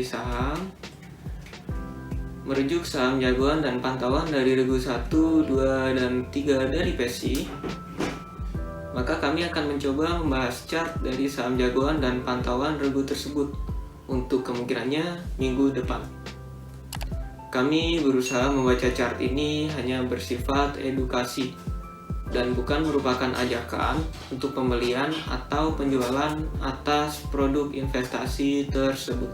saham, merujuk saham jagoan dan pantauan dari regu 1, 2, dan 3 dari PESI, maka kami akan mencoba membahas chart dari saham jagoan dan pantauan regu tersebut untuk kemungkinannya minggu depan. Kami berusaha membaca chart ini hanya bersifat edukasi dan bukan merupakan ajakan untuk pembelian atau penjualan atas produk investasi tersebut.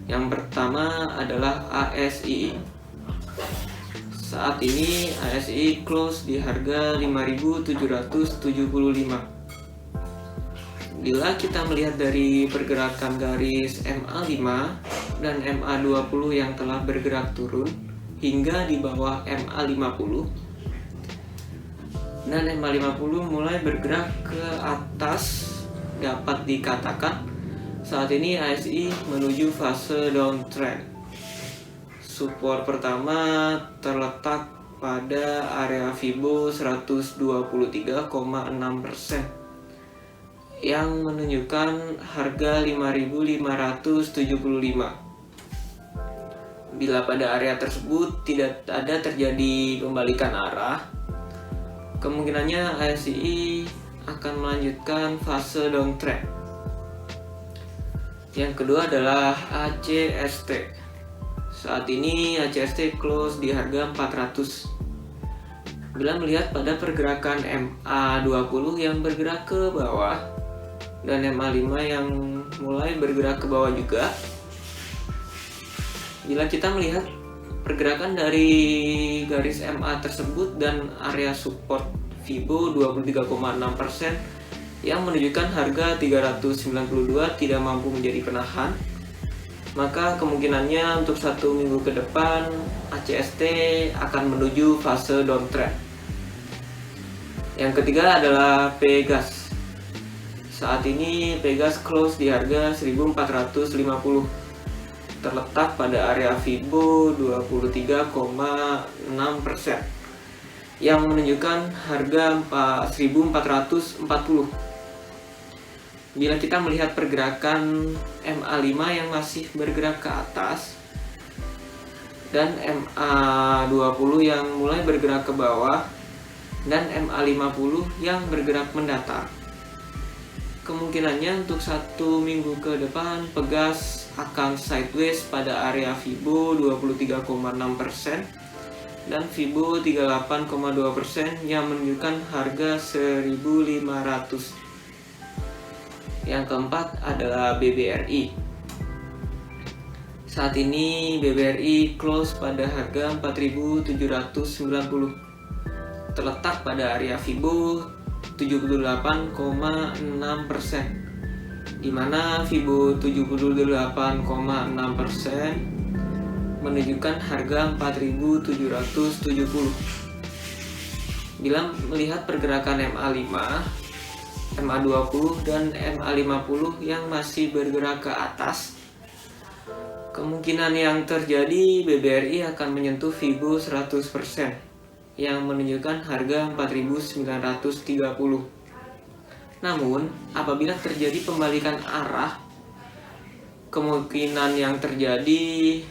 Yang pertama adalah ASI. Saat ini ASI close di harga 5.775. Bila kita melihat dari pergerakan garis MA5 dan MA20 yang telah bergerak turun hingga di bawah MA50 dan MA50 mulai bergerak ke atas, dapat dikatakan saat ini ASI menuju fase downtrend. Support pertama terletak pada area Fibo 123,6% yang menunjukkan harga 5.575. Bila pada area tersebut tidak ada terjadi pembalikan arah, kemungkinannya ASI akan melanjutkan fase downtrend. Yang kedua adalah ACST. Saat ini ACST close di harga 400. Bila melihat pada pergerakan MA20 yang bergerak ke bawah dan MA5 yang mulai bergerak ke bawah juga, bila kita melihat pergerakan dari garis MA tersebut dan area support Fibo 23,6% yang menunjukkan harga 392 tidak mampu menjadi penahan, maka kemungkinannya untuk 1 minggu ke depan ACST akan menuju fase downtrend. Yang ketiga adalah Pegas. Saat ini Pegas close di harga 1450, terletak pada area Fibo 23,6% yang menunjukkan harga 1440. Bila kita melihat pergerakan MA5 yang masih bergerak ke atas dan MA20 yang mulai bergerak ke bawah dan MA50 yang bergerak mendatar, kemungkinannya untuk 1 minggu ke depan Pegas akan sideways pada area Fibo 23,6% dan Fibo 38,2% yang menunjukkan harga 1.500. Yang keempat adalah BBRI. Saat ini BBRI close pada harga 4.790, terletak pada area Fibo 78,6%, di mana Fibo 78,6% menunjukkan harga 4.770. Bila melihat pergerakan MA5, MA20 dan MA50 yang masih bergerak ke atas, kemungkinan yang terjadi BBRI akan menyentuh Fibo 100% yang menunjukkan harga 4.930. Namun, apabila terjadi pembalikan arah, kemungkinan yang terjadi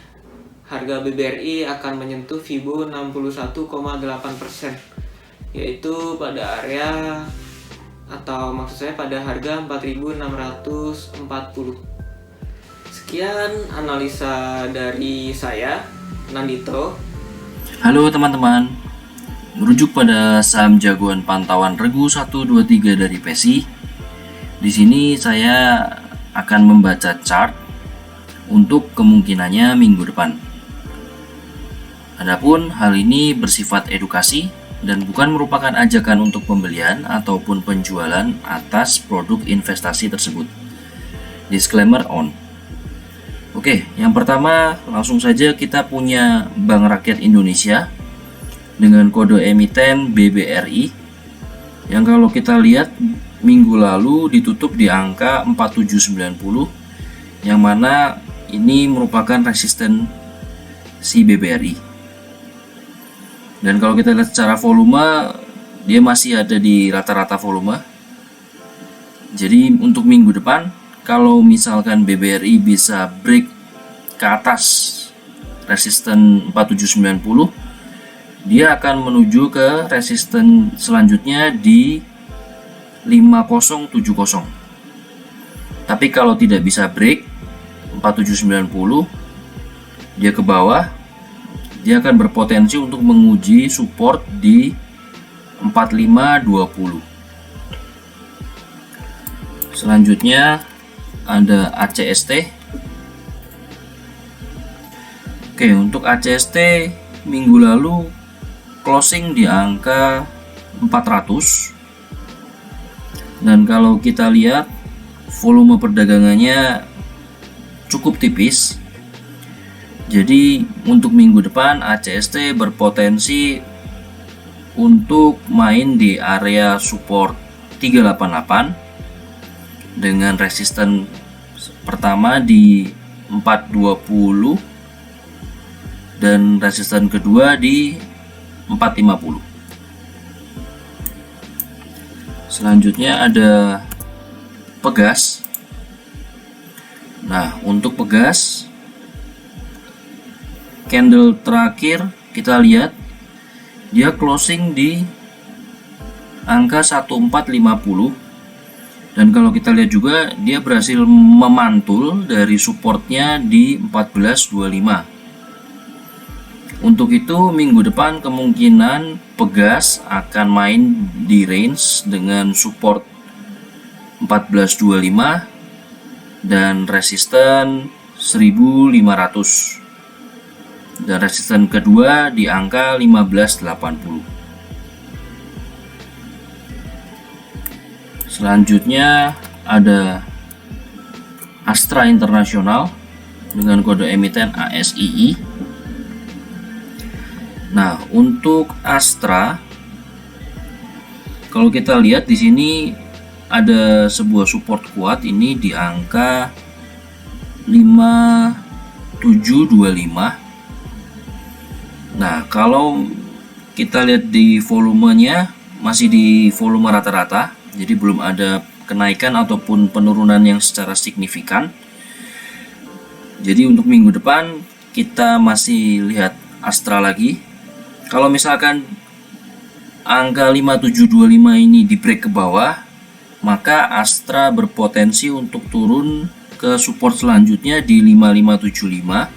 harga BBRI akan menyentuh Fibo 61,8%, yaitu pada area atau maksud saya pada harga 4.640. Sekian analisa dari saya, Nandito. Halo teman-teman, merujuk pada saham jagoan pantauan regu 1, 2, 3 dari PESI. Di sini saya akan membaca chart untuk kemungkinannya minggu depan. Adapun hal ini bersifat edukasi dan bukan merupakan ajakan untuk pembelian ataupun penjualan atas produk investasi tersebut. Disclaimer on. Oke, yang pertama langsung saja kita punya Bank Rakyat Indonesia dengan kode emiten BBRI yang kalau kita lihat minggu lalu ditutup di angka 4790, yang mana ini merupakan resisten si BBRI. Dan kalau kita lihat secara volume, dia masih ada di rata-rata volume. Jadi untuk minggu depan kalau misalkan BBRI bisa break ke atas resisten 4790, dia akan menuju ke resisten selanjutnya di 5070. Tapi kalau tidak bisa break 4790, dia ke bawah, dia akan berpotensi untuk menguji support di 4520. Selanjutnya ada ACST. Oke, untuk ACST minggu lalu closing di angka 400. Dan kalau kita lihat volume perdagangannya cukup tipis. Jadi untuk minggu depan ACST berpotensi untuk main di area support 388 dengan resisten pertama di 420 dan resisten kedua di 450. Selanjutnya ada Pegas. Nah, untuk Pegas, candle terakhir kita lihat dia closing di angka 1450, dan kalau kita lihat juga dia berhasil memantul dari supportnya di 1425. Untuk itu minggu depan kemungkinan Pegas akan main di range dengan support 1425 dan resisten 1500. Dan resisten kedua di angka 1580. Selanjutnya ada Astra International dengan kode emiten ASII. Nah, untuk Astra, kalau kita lihat di sini ada sebuah support kuat ini di angka 5725. Nah, kalau kita lihat di volumenya masih di volume rata-rata, jadi belum ada kenaikan ataupun penurunan yang secara signifikan. Jadi untuk minggu depan kita masih lihat Astra lagi. Kalau misalkan angka 5725 ini di break ke bawah, maka Astra berpotensi untuk turun ke support selanjutnya di 5575.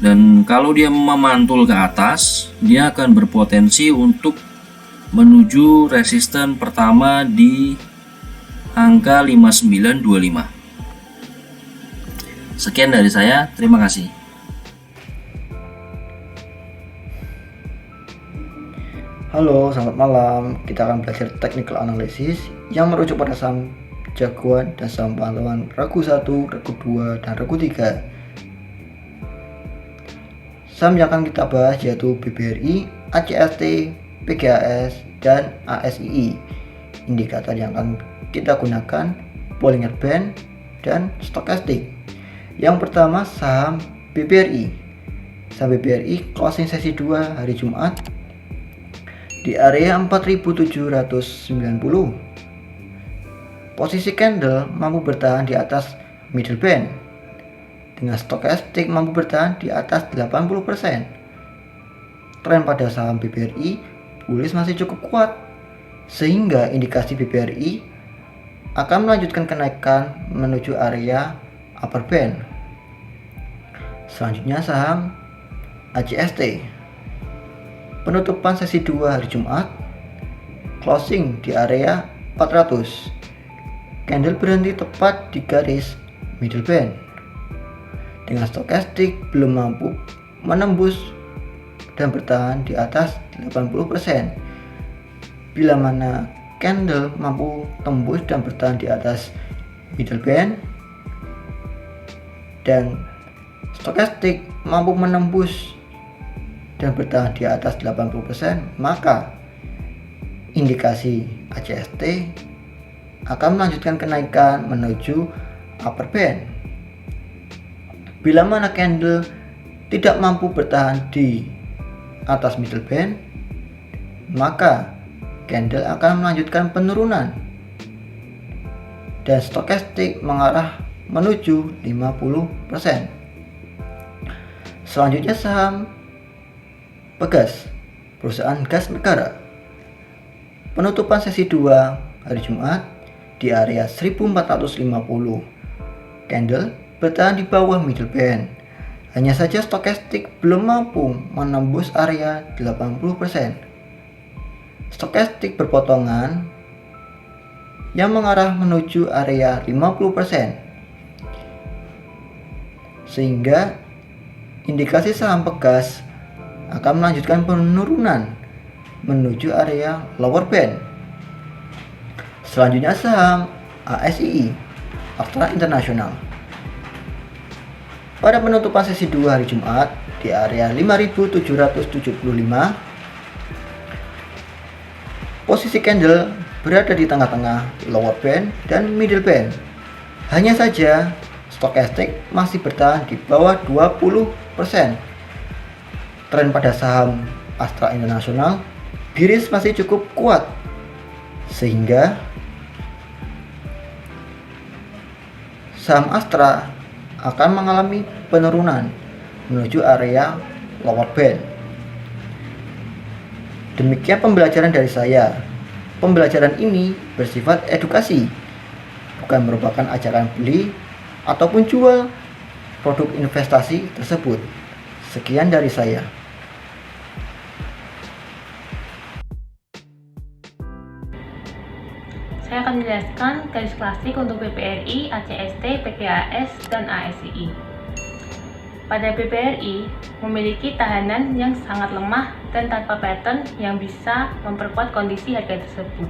Dan kalau dia memantul ke atas, dia akan berpotensi untuk menuju resisten pertama di angka 5925. Sekian dari saya, terima kasih. Halo, selamat malam. Kita akan belajar technical analysis yang merujuk pada saham jagoan dan saham pahlawan regu 1, regu 2, dan regu 3. Saham yang akan kita bahas yaitu BBRI, ACST, PGAS, dan ASII. Indikator yang akan kita gunakan Bollinger Band dan Stochastic. Yang pertama saham BBRI. Saham BBRI closing sesi 2 hari Jumat di area 4790. Posisi candle mampu bertahan di atas middle band dengan Stochastic mampu bertahan di atas 80%. Tren pada saham BBRI bullish masih cukup kuat, sehingga indikasi BBRI akan melanjutkan kenaikan menuju area upper band. Selanjutnya saham ACST. Penutupan sesi 2 hari Jumat closing di area 400. Candle berhenti tepat di garis middle band dengan Stochastic belum mampu menembus dan bertahan di atas 80%. Bila mana candle mampu tembus dan bertahan di atas middle band dan Stochastic mampu menembus dan bertahan di atas 80%, maka indikasi ACST akan melanjutkan kenaikan menuju upper band. Bila mana candle tidak mampu bertahan di atas middle band, maka candle akan melanjutkan penurunan dan stokastik mengarah menuju 50%. Selanjutnya saham Pegas, perusahaan gas negara. Penutupan sesi 2 hari Jumat di area 1450. Candle bertahan di bawah middle band. Hanya saja stokastik belum mampu menembus area 80%. Stokastik berpotongan yang mengarah menuju area 50%. Sehingga indikasi saham Pegas akan melanjutkan penurunan menuju area lower band. Selanjutnya saham ASII, Astra International. Pada penutupan sesi 2 hari Jumat di area 5.775, posisi candle berada di tengah-tengah lower band dan middle band. Hanya saja stokastik masih bertahan di bawah 20%. Tren pada saham Astra International biris masih cukup kuat, sehingga saham Astra akan mengalami penurunan menuju area lower band. Demikian pembelajaran dari saya. Pembelajaran ini bersifat edukasi, bukan merupakan ajakan beli ataupun jual produk investasi tersebut. Sekian dari saya. Saya akan menjelaskan garis klasik untuk BBRI, ACST, PGAS, dan ASII. Pada BBRI, memiliki tahanan yang sangat lemah dan tanpa pattern yang bisa memperkuat kondisi harga tersebut,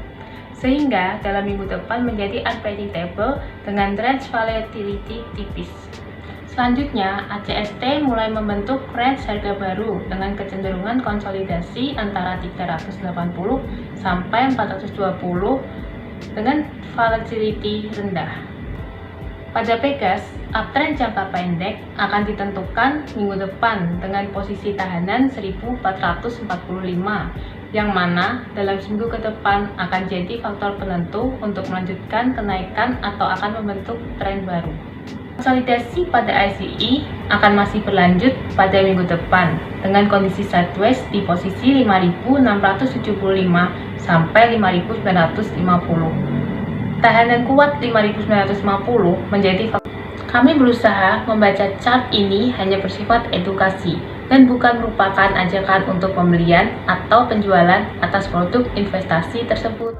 sehingga dalam minggu depan menjadi unpredictable dengan range volatility tipis. Selanjutnya, ACST mulai membentuk range harga baru dengan kecenderungan konsolidasi antara 380 sampai 420 dengan volatility rendah. Pada Pegas, uptrend jangka pendek akan ditentukan minggu depan dengan posisi tahanan 1445, yang mana dalam seminggu ke depan akan jadi faktor penentu untuk melanjutkan kenaikan atau akan membentuk tren baru. Konsolidasi pada ICE akan masih berlanjut pada minggu depan dengan kondisi sideways di posisi 5.675 sampai 5.950. Tahanan kuat 5.950 menjadi faktor. Kami berusaha membaca chart ini hanya bersifat edukasi dan bukan merupakan ajakan untuk pembelian atau penjualan atas produk investasi tersebut.